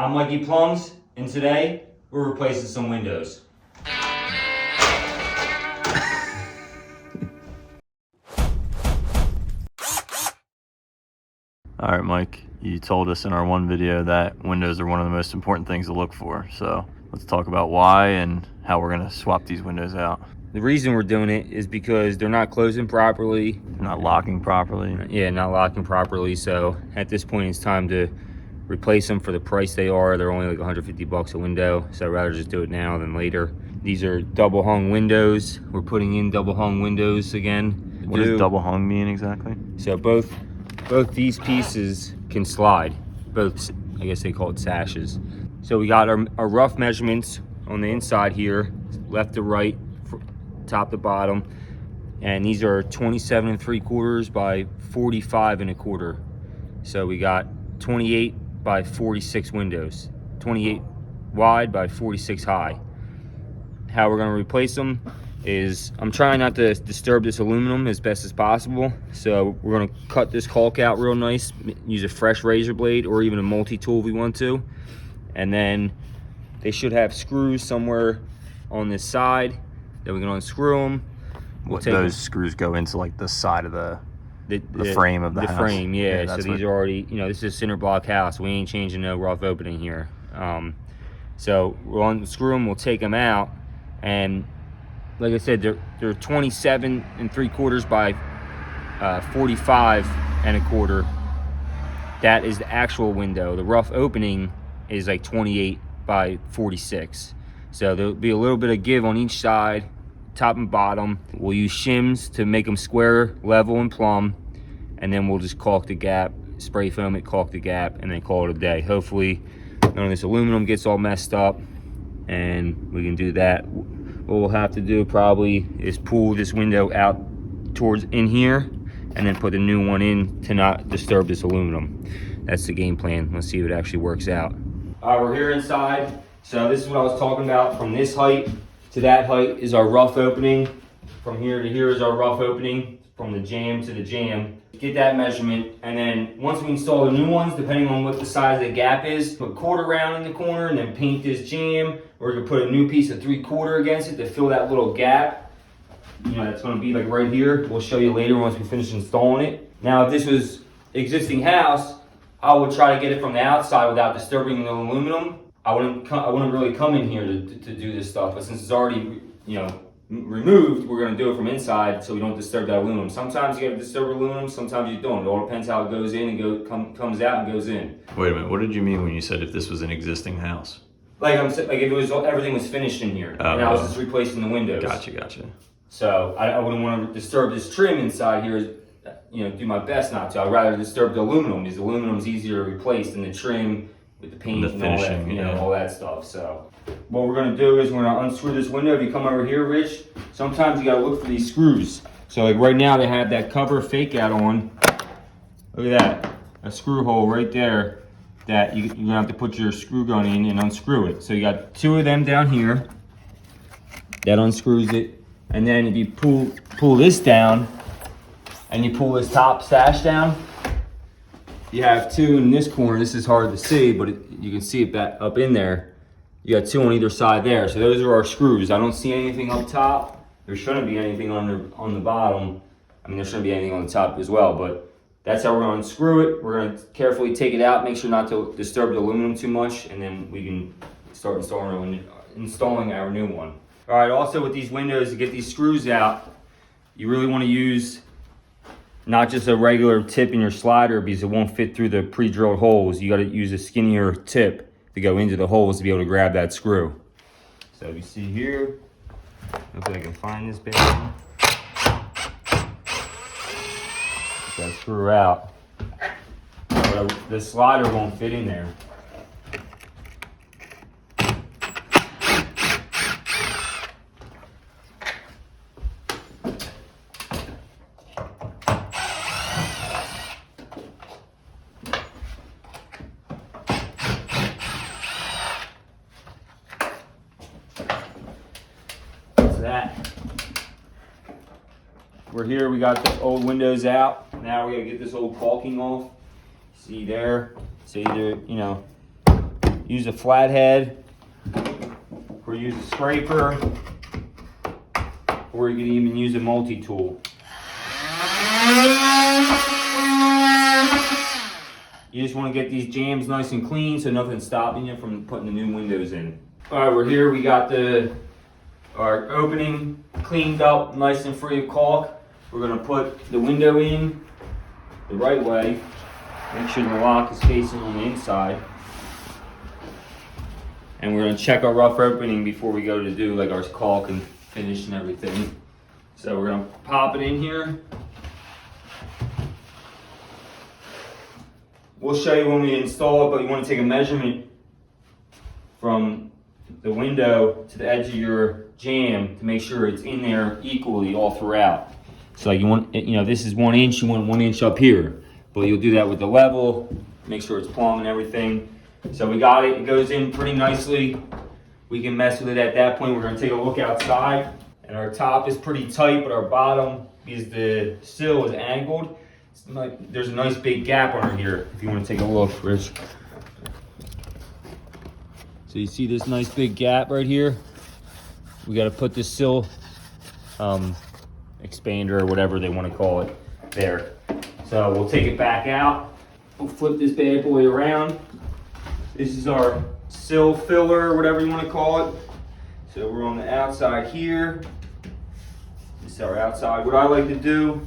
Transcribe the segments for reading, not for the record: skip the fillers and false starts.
I'm Mikey Plums, and today we're replacing some windows. All right, Mike, you told us in our one video that windows are one of the most important things to look for. So let's talk about why and how we're gonna swap these windows out. The reason we're doing it is because they're not closing properly. They're not locking properly. Yeah, not locking properly. So at this point, it's time to replace them for the price they are. They're only like 150 bucks a window. So I'd rather just do it now than later. These are double hung windows. We're putting in double hung windows again. What does double hung mean exactly? So both these pieces can slide. Both, I guess they call it sashes. So we got our rough measurements on the inside here, left to right, top to bottom. And these are 27 3/4 by 45 1/4. So we got 28 by 46 windows, 28 wide by 46 high. How we're gonna replace them is, I'm trying not to disturb this aluminum as best as possible. So we're gonna cut this caulk out real nice, use a fresh razor blade or even a multi-tool if we want to. And then they should have screws somewhere on this side that we can unscrew them. Those screws go into like the side of the frame of the house? Frame, yeah. So these are already, this is a cinderblock house. We ain't changing no rough opening here. So we'll unscrew them, we'll take them out, and like I said, they're 27 3/4 by 45 1/4. That is the actual window. The rough opening is like 28 by 46. So there'll be a little bit of give on each side, top and bottom. We'll use shims to make them square, level, and plumb, and then we'll just caulk the gap, spray foam it, caulk the gap, and then call it a day. Hopefully none of this aluminum gets all messed up, and we can do that. What we'll have to do probably is pull this window out towards in here and then put a new one in to not disturb this aluminum. That's the game plan. Let's see if it actually works out. All right, we're here inside. So this is what I was talking about. From this height to that height is our rough opening. From here to here is our rough opening. From the jamb to the jamb. Get that measurement, and then once we install the new ones, depending on what the size of the gap is, put a quarter round in the corner and then paint this jamb, or you can put a new piece of 3/4 against it to fill that little gap. That's gonna be like right here. We'll show you later once we finish installing it. Now, if this was existing house, I would try to get it from the outside without disturbing the aluminum. I wouldn't really come in here to do this stuff, but since it's already, removed, we're going to do it from inside so we don't disturb that aluminum. Sometimes you got to disturb aluminum, sometimes you don't. It all depends how it goes in and comes out and goes in. Wait a minute, what did you mean when you said if this was an existing house? Like if it was, everything was finished in here, and I was just replacing the windows. Gotcha. So I wouldn't want to disturb this trim inside here. Do my best not to. I'd rather disturb the aluminum because the aluminum's easier to replace than the trim with the paint and all that, all that stuff. So what we're gonna do is we're gonna unscrew this window. If you come over here, Rich, sometimes you gotta look for these screws. So like right now they have that cover fake out on. Look at that, a screw hole right there that you're gonna have to put your screw gun in and unscrew it. So you got two of them down here. That unscrews it. And then if you pull this down and you pull this top sash down, you have two in this corner. This is hard to see, but you can see it back up in there. You got two on either side there. So those are our screws. I don't see anything up top. There shouldn't be anything on the bottom. I mean, there shouldn't be anything on the top as well, but that's how we're gonna unscrew it. We're gonna carefully take it out, make sure not to disturb the aluminum too much, and then we can start installing our new one. All right, also with these windows, to get these screws out, you really wanna use not just a regular tip in your slider because it won't fit through the pre-drilled holes. You gotta use a skinnier tip to go into the holes to be able to grab that screw. So if you see here, hopefully I can find this bit. Get that screw out. But the slider won't fit in there. That. We're here, we got the old windows out. Now we gotta get this old caulking off. See there? So either, you use a flathead, or use a scraper, or you can even use a multi-tool. You just want to get these jambs nice and clean so nothing's stopping you from putting the new windows in. All right, we're here. We got our opening cleaned up, nice and free of caulk. We're going to put the window in the right way. Make sure the lock is facing on the inside. And we're going to check our rough opening before we go to do like our caulk and finish and everything. So we're going to pop it in here. We'll show you when we install it, but you want to take a measurement from the window to the edge of your jamb to make sure it's in there equally all throughout. So like you want, this is 1 inch, you want 1 inch up here. But you'll do that with the level, make sure it's plumb and everything. So we got it, it goes in pretty nicely. We can mess with it at that point. We're gonna take a look outside. And our top is pretty tight, but our bottom, because the sill is angled, there's a nice big gap under here if you want to take a look, Rich. So you see this nice big gap right here? We got to put this sill expander or whatever they want to call it there. So we'll take it back out. We'll flip this bad boy around. This is our sill filler, whatever you want to call it. So we're on the outside here. This is our outside. What I like to do,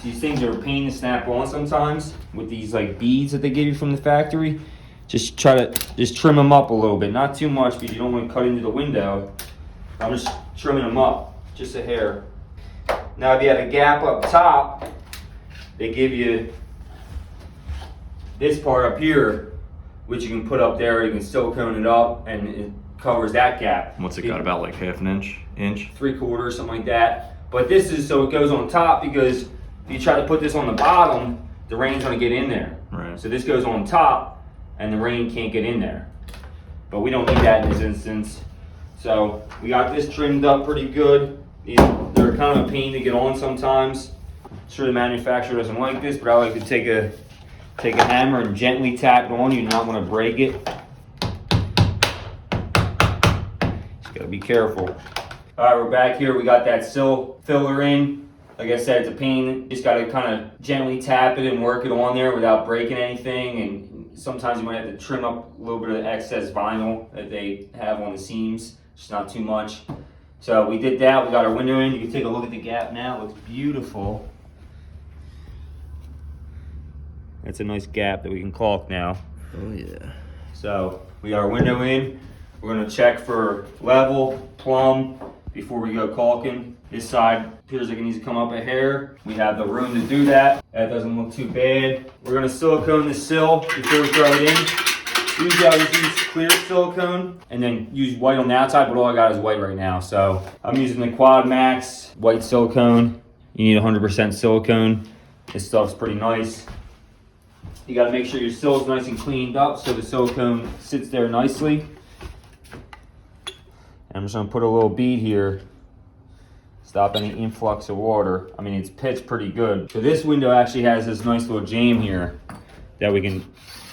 these things are a pain to snap on sometimes with these like beads that they give you from the factory. Just try to trim them up a little bit, not too much because you don't want to cut into the window. I'm just trimming them up, just a hair. Now if you have a gap up top, they give you this part up here, which you can put up there. You can silicone it up and it covers that gap. What's it got, about like half an inch? 3/4, something like that. But this is so it goes on top, because if you try to put this on the bottom, the rain's gonna get in there. Right. So this goes on top and the rain can't get in there. But we don't need that in this instance. So we got this trimmed up pretty good. They're kind of a pain to get on sometimes. I'm sure the manufacturer doesn't like this, but I like to take a hammer and gently tap it on. You do not want to break it. Just gotta be careful. All right, we're back here. We got that sill filler in. Like I said, it's a pain. Just gotta kind of gently tap it and work it on there without breaking anything. And sometimes you might have to trim up a little bit of the excess vinyl that they have on the seams, just not too much. So we did that. We got our window in. You can take a look at the gap now. It looks beautiful. That's a nice gap that we can caulk now. Oh yeah. So we got our window in. We're gonna check for level, plumb, before we go caulking. This side appears like it needs to come up a hair. We have the room to do that. That doesn't look too bad. We're gonna silicone the sill before we throw it in. Usually I just use clear silicone and then use white on the outside, but all I got is white right now. So I'm using the Quad Max white silicone. You need 100% silicone. This stuff's pretty nice. You gotta make sure your sill is nice and cleaned up so the silicone sits there nicely. I'm just gonna put a little bead here, stop any influx of water. I mean, it's pitched pretty good. So this window actually has this nice little jamb here that we can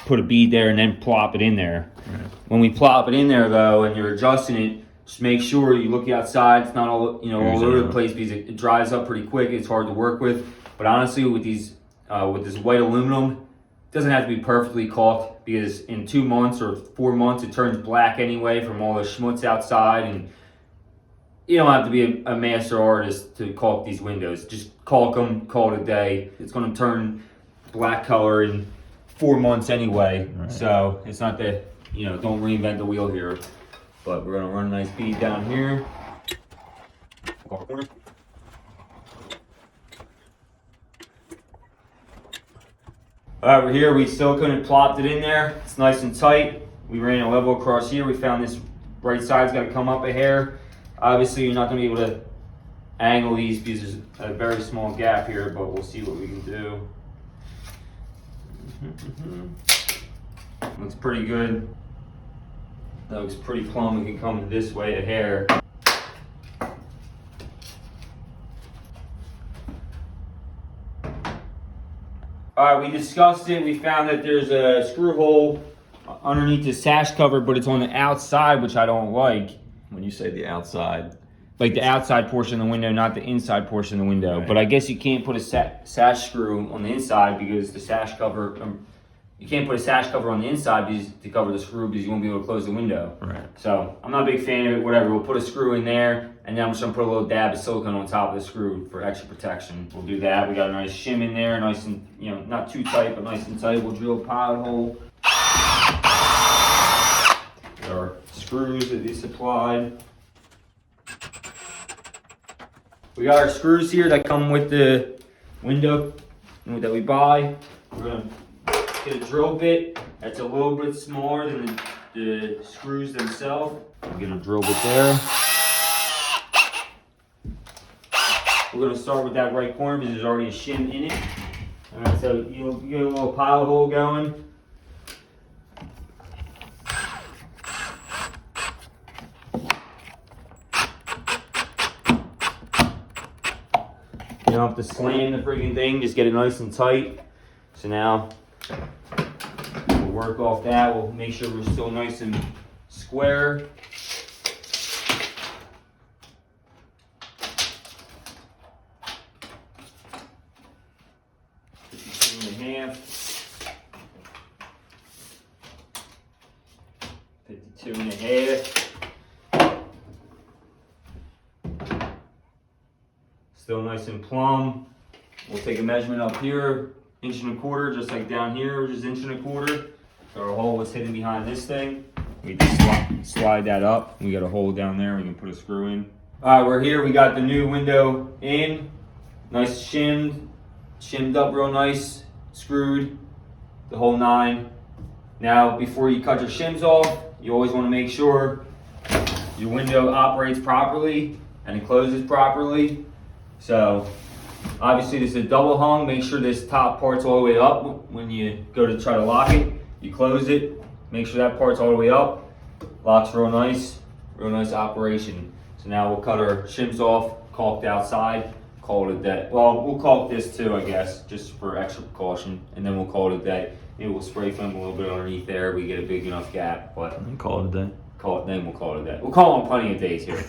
put a bead there and then plop it in there. Right. When we plop it in there though, and you're adjusting it, just make sure you look outside. It's not all all over the place because it dries up pretty quick. It's hard to work with. But honestly, with these, with this white aluminum, it doesn't have to be perfectly caulked, because in 2 months or 4 months it turns black anyway from all the schmutz outside, and you don't have to be a master artist to caulk these windows. Just caulk them, call it a day. It's going to turn black color in 4 months anyway. Right. So it's not that, don't reinvent the wheel here. But we're going to run a nice bead down here. All right, we're here. We silicone and plopped it in there. It's nice and tight. We ran a level across here. We found this right side's got to come up a hair. Obviously, you're not going to be able to angle these because there's a very small gap here, but we'll see what we can do. Looks pretty good. That looks pretty plumb. We can come this way a hair. All right, we discussed it. We found that there's a screw hole underneath the sash cover, but it's on the outside, which I don't like. When you say the outside, Like the outside portion of the window, not the inside portion of the window. Right. But I guess you can't put a sash screw on the inside because the sash cover, you can't put a sash cover on the inside to cover the screw because you won't be able to close the window. right? So I'm not a big fan of it, whatever. We'll put a screw in there, and then I'm just gonna put a little dab of silicone on top of the screw for extra protection. We'll do that. We got a nice shim in there, nice and, not too tight, but nice and tight. We'll drill a pilot hole. Got our screws that they supplied. We got our screws here that come with the window that we buy. We're gonna get a drill bit that's a little bit smaller than the screws themselves. We'll get a drill bit there. We're gonna start with that right corner because there's already a shim in it. All right, so you get a little pilot hole going. You don't have to slam the freaking thing, just get it nice and tight. So now we'll work off that. We'll make sure we're still nice and square. .5. 52.5. Still nice and plumb. We'll take a measurement up here, 1.25 inches, just like down here, which is 1.25 inches. So our hole was hidden behind this thing. We just slide that up. We got a hole down there. We can put a screw in. All right, we're here. We got the new window in, nice shimmed up real nice, screwed, the whole 9. Now, before you cut your shims off, you always want to make sure your window operates properly and it closes properly. So obviously this is a double hung. Make sure this top part's all the way up. When you go to try to lock it, you close it. Make sure that part's all the way up. Locks real nice operation. So now we'll cut our shims off, caulked outside, call it a day. Well, we'll caulk this too, I guess, just for extra precaution. And then we'll call it a day. Maybe we'll spray foam a little bit underneath there. We get a big enough gap, but Call it a day. then we'll call it a day. We'll call it on plenty of days here.